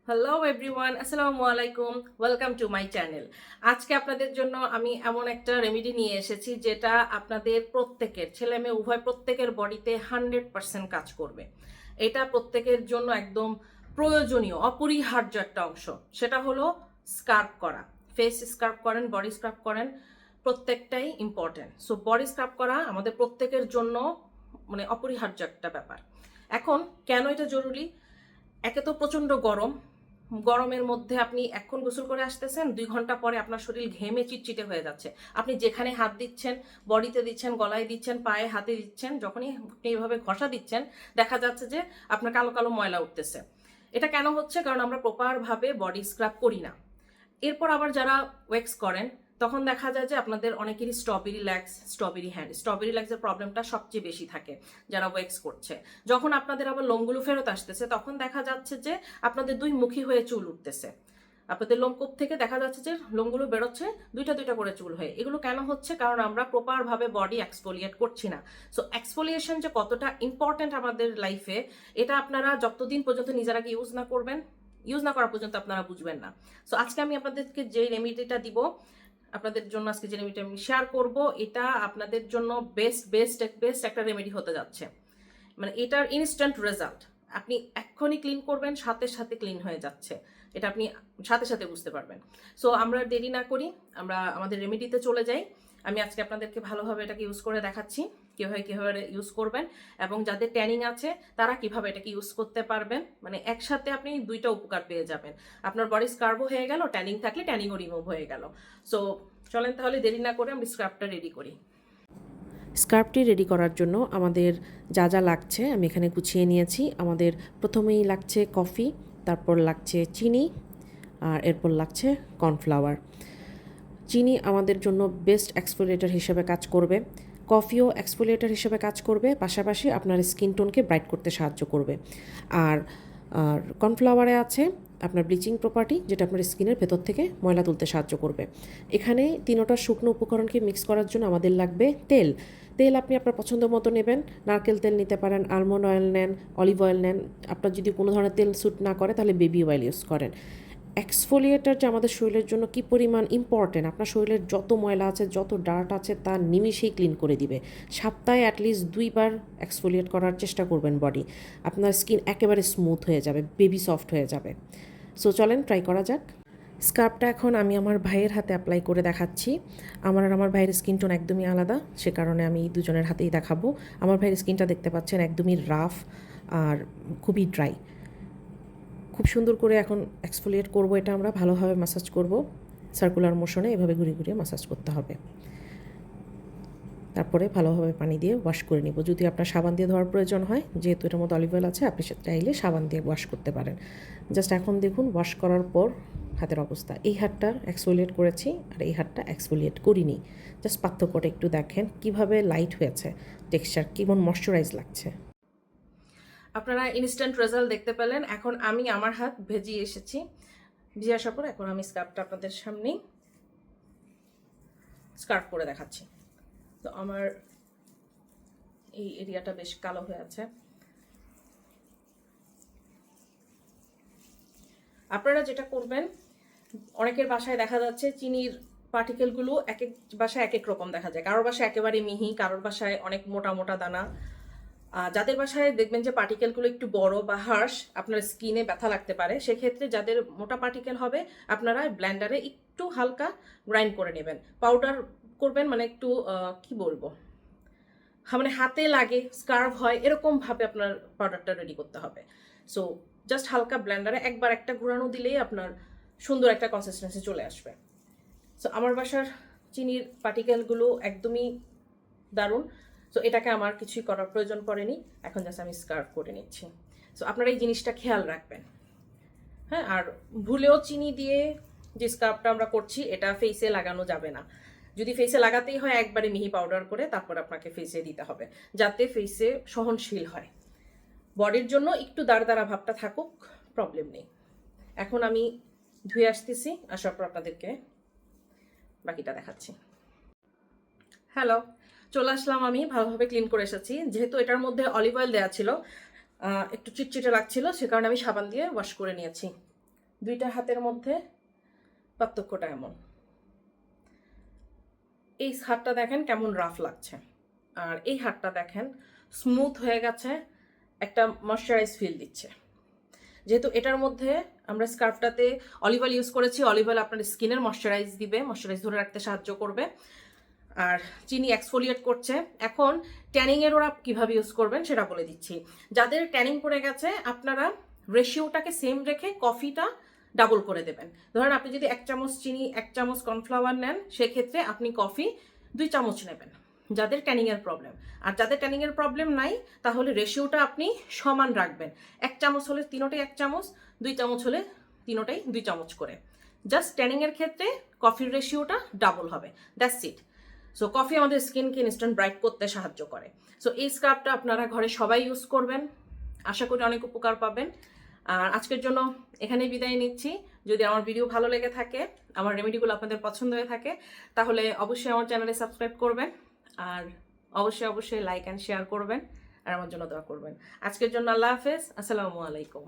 Hello everyone, আসসালামু আলাইকুম। Welcome to my channel. আজকে আপনাদের জন্য আমি এমন একটা রেমেডি নিয়ে এসেছি যেটা আপনাদের প্রত্যেকের, ছেলে মেয়ে উভয় প্রত্যেকের বডিতে 100% কাজ করবে। এটা প্রত্যেকের জন্য একদম প্রয়োজনীয়, অপরিহার্য একটা অংশ। সেটা হলো স্কার্ফ করা। ফেস স্কার্ফ করেন, বডি স্কার্ফ করেন, প্রত্যেকটাই ইম্পর্টেন্ট। সো বডি স্কার্ফ করা আমাদের প্রত্যেকের জন্য মানে অপরিহার্য একটা ব্যাপার। এখন কেন এটা জরুরি? একে তো প্রচণ্ড গরম, গরমের মধ্যে আপনি এখন গোসল করে আসতেছেন, 2 ঘন্টা পরে আপনার শরীর ঘেমে চিটচিটে হয়ে যাচ্ছে। আপনি যেখানে হাত দিচ্ছেন, বডিতে দিচ্ছেন, গলায় দিচ্ছেন, পায়ে হাতে দিচ্ছেন, যখনই আপনি এইভাবে ঘষা দিচ্ছেন দেখা যাচ্ছে যে আপনার কালো কালো ময়লা উঠতেছে। এটা কেন হচ্ছে? কারণ আমরা প্রপারভাবে বডি স্ক্রাব করি না। এরপর আবার যারা ওয়েক্স করেন তখন দেখা যায় যে আপনাদের অনেকেরই strawberry legs, strawberry hand, strawberry লেগসের প্রবলেমটা সবচেয়ে বেশি থাকে যারা ওয়েক্স করছে। যখন আপনাদের আবার লোমগুলো ফেরত আসতেছে তখন দেখা যাচ্ছে যে আপনাদের দুই মুখী হয়ে চুল উঠতেছে। আপনাদের লোমকূপ থেকে দেখা যাচ্ছে যে লোমগুলো বেরোচ্ছে দুইটা দুইটা করে চুল হয়ে। এগুলো কেন হচ্ছে? কারণ আমরা প্রপারভাবে বডি এক্সফোলিয়েট করছি না। সো এক্সফোলিয়েশন যে কতটা ইম্পর্টেন্ট আমাদের লাইফে, এটা আপনারা যতদিন পর্যন্ত নিজেরা ইউজ না করবেন, ইউজ না করা পর্যন্ত আপনারা বুঝবেন না। সো আজকে আমি আপনাদেরকে যে রেমিডিটা দিব, আপনাদের জন্য আজকে যে রেমিডিটা আমি শেয়ার করব, এটা আপনাদের জন্য বেস্ট বেস্ট বেস্ট একটা রেমেডি হতে যাচ্ছে। মানে এটার ইনস্ট্যান্ট রেজাল্ট। আপনি এক্ষুনি ক্লিন করবেন, সাথে সাথে ক্লিন হয়ে যাচ্ছে। এটা আপনি সাথে সাথে বুঝতে পারবেন। সো আমরা দেরি না করি, আমরা আমাদের রেমেডিতে চলে যাই। আমি আজকে আপনাদেরকে ভালোভাবে এটাকে ইউজ করে দেখাচ্ছি, কীভাবে কীভাবে ইউজ করবেন, এবং যাদের ট্যানিং আছে তারা কিভাবে এটাকে ইউজ করতে পারবেন। মানে একসাথে আপনি দুইটা উপকার পেয়ে যাবেন। আপনার বডি স্কার্বও হয়ে গেল, ট্যানিং থাকলে ট্যানিংও রিমুভ হয়ে গেল। সো চলেন তাহলে দেরি না করে আমি স্ক্রাবটা রেডি করি। স্কার্ফটি রেডি করার জন্য আমাদের যা যা লাগছে আমি এখানে গুছিয়ে নিয়েছি। আমাদের প্রথমেই লাগছে কফি, তারপর লাগছে চিনি, আর এরপর লাগছে কর্নফ্লাওয়ার। চিনি আমাদের জন্য বেস্ট এক্সফোলিয়েটর হিসেবে কাজ করবে, কফিও এক্সফোলিয়েটর হিসেবে কাজ করবে, পাশাপাশি আপনার স্কিন টোনকে ব্রাইট করতে সাহায্য করবে। আর আর কর্নফ্লাওয়ারে আছে আপনার ব্লিচিং প্রপার্টি, যেটা আপনার স্কিনের ভেতর থেকে ময়লা তুলতে সাহায্য করবে। এখানে তিনোটা শুকনো উপকরণকে মিক্স করার জন্য আমাদের লাগবে তেল। তেল আপনি আপনার পছন্দ মতো নেবেন, নারকেল তেল নিতে পারেন, আলমন্ড অয়েল নেন, অলিভ অয়েল নেন। আপনার যদি কোনো ধরনের তেল স্যুট না করে তাহলে বেবি অয়েল ইউজ করেন। এক্সফোলিয়েটার যে আমাদের শরীরের জন্য কী পরিমাণ ইম্পর্টেন্ট, আপনার শরীরের যত ময়লা আছে, যত ডার্ট আছে তা নিমিষেই ক্লিন করে দিবে। সপ্তাহে অ্যাটলিস্ট 2বার এক্সফোলিয়েট করার চেষ্টা করবেন বডি। আপনার স্কিন একেবারে স্মুথ হয়ে যাবে, বেবি সফট হয়ে যাবে। সো চলেন ট্রাই করা যাক। স্কার্ফটা এখন আমি আমার ভাইয়ের হাতে অ্যাপ্লাই করে দেখাচ্ছি। আমার আর আমার ভাইয়ের স্কিন টোন একদমই আলাদা, সে কারণে আমি দুজনের হাতেই দেখাবো। আমার ভাইয়ের স্কিনটা দেখতে পাচ্ছেন একদমই রাফ আর খুবই ড্রাই। খুব সুন্দর করে এখন এক্সফোলিয়েট করব, এটা আমরা ভালোভাবে ম্যাসাজ করব। সার্কুলার মোশনে এভাবে ঘুরিয়ে ঘুরিয়ে ম্যাসাজ করতে হবে। তারপরে ভালোভাবে পানি দিয়ে ওয়াশ করে নিব। যদি আপনার সাবান দিয়ে ধোয়ার প্রয়োজন হয়, যেহেতু এটার মধ্যে অলিভ অয়েল আছে, আপনি চাইলে সাবান দিয়ে ওয়াশ করতে পারেন। জাস্ট এখন দেখুন ওয়াশ করার পর হাতের অবস্থা। এই হাতটা এক্সফোলিয়েট করেছি আর এই হাতটা এক্সফোলিয়েট করিনি। জাস্ট পার্থক্যটা একটু দেখেন কীভাবে লাইট হয়েছে, টেক্সচার কেমন ময়শ্চারাইজ লাগছে। আপনারা ইনস্ট্যান্ট রেজাল্ট দেখতে পেলেন। এখন আমি আমার হাত ভেজিয়ে এসেছি, ভিজে আসার পর এখন আমি স্কার্ফটা আপনাদের সামনেই স্কার্ফ করে দেখাচ্ছি। তো আমার এই এরিয়াটা বেশ কালো হয়ে আছে। আপনারা যেটা করবেন, অনেকের বাসায় দেখা যাচ্ছে চিনির পার্টিকেলগুলো এক এক বাসায় এক এক রকম দেখা যায়। কারোর বাসায় একেবারে মিহি, কারোর বাসায় অনেক মোটা মোটা দানা। যাদের বাসায় দেখবেন যে পার্টিকেলগুলো একটু বড় বা হার্শ, আপনার স্কিনে ব্যথা লাগতে পারে, সেক্ষেত্রে যাদের মোটা পার্টিকেল হবে আপনারা ব্লেন্ডারে একটু হালকা গ্রাইন্ড করে নেবেন, পাউডার করবেন। মানে একটু কি বলবো, মানে হাতে লাগে, স্কার্ভ হয়, এরকমভাবে আপনার পাউডারটা রেডি করতে হবে। সো জাস্ট হালকা ব্লেন্ডারে একবার একটা ঘোরানো দিলেই আপনার সুন্দর একটা কনসিস্টেন্সি চলে আসবে। সো আমার বাসার চিনির পার্টিকেলগুলো একদমই দারুণ। সো এটাকে আমার কিছুই করার প্রয়োজন পড়েনি, এখন জাস্ট আমি স্কার্ফ করে নিচ্ছি। সো আপনারা এই জিনিসটা খেয়াল রাখবেন। হ্যাঁ, আর ভুলেও চিনি দিয়ে যে স্কার্ফটা আমরা করছি এটা ফেসে লাগানো যাবে না। যদি ফেসে লাগাতেই হয় একবারে মিহি পাউডার করে তারপর আপনাকে ফেসে দিতে হবে, যাতে ফেসে সহনশীল হয়। বডির জন্য একটু দাঁড় দাঁড়া ভাবটা থাকুক, প্রবলেম নেই। এখন আমি ধুয়ে আসতেছি, আসার পর আপনাদেরকে বাকিটা দেখাচ্ছি। হ্যালো, চলে আসলাম। আমি ভালোভাবে ক্লিন করে এসেছি। যেহেতু এটার মধ্যে অলিভ অয়েল দেওয়া ছিল, একটু চিটচিটে লাগছিল, সে কারণে আমি সাবান দিয়ে ওয়াশ করে নিয়েছি। দুইটা হাতের মধ্যে পার্থক্যটা এমন। এই হাতটা দেখেন কেমন রাফ লাগছে, আর এই হাতটা দেখেন স্মুথ হয়ে গেছে, একটা ময়শ্চারাইজ ফিল দিচ্ছে। যেহেতু এটার মধ্যে আমরা স্কার্ফটাতে অলিভ অয়েল ইউজ করেছি, অলিভ অয়েল আপনার স্কিনের ময়শ্চারাইজ দিবে, ময়শ্চারাইজ ধরে রাখতে সাহায্য করবে। আর চিনি এক্সফোলিয়েট করছে। এখন ট্যানিংয়ের ওরা কীভাবে ইউজ করবেন সেটা বলে দিচ্ছি। যাদের ট্যানিং পড়ে গেছে আপনারা রেশিওটাকে সেম রেখে কফিটা ডাবল করে দেবেন। ধরেন আপনি যদি 1 চামচ চিনি 1 চামচ কর্নফ্লাওয়ার নেন, সেক্ষেত্রে আপনি কফি 2 চামচ নেবেন, যাদের ট্যানিংয়ের প্রবলেম। আর যাদের ট্যানিংয়ের প্রবলেম নাই তাহলে রেশিওটা আপনি সমান রাখবেন। 1 চামচ হলে তিনোটাই 1 চামচ, 2 চামচ হলে তিনোটাই 2 চামচ করে। জাস্ট ট্যানিংয়ের ক্ষেত্রে কফির রেশিওটা ডাবল হবে, দ্যাটস ইট। সো কফি আমাদের স্কিনকে ইনস্ট্যান্ট ব্রাইট করতে সাহায্য করে। সো এই স্ক্রাবটা আপনারা ঘরে সবাই ইউজ করবেন, আশা করি অনেক উপকার পাবেন। আর আজকের জন্য এখানেই বিদায় নিচ্ছি। যদি আমার ভিডিও ভালো লেগে থাকে, আমার রেমেডিগুলো আপনাদের পছন্দ হয়ে থাকে, তাহলে অবশ্যই আমার চ্যানেলে সাবস্ক্রাইব করবেন, আর অবশ্যই লাইক অ্যান্ড শেয়ার করবেন, আর আমার জন্য দোয়া করবেন। আজকের জন্য আল্লাহ হাফেজ, আসসালামু আলাইকুম।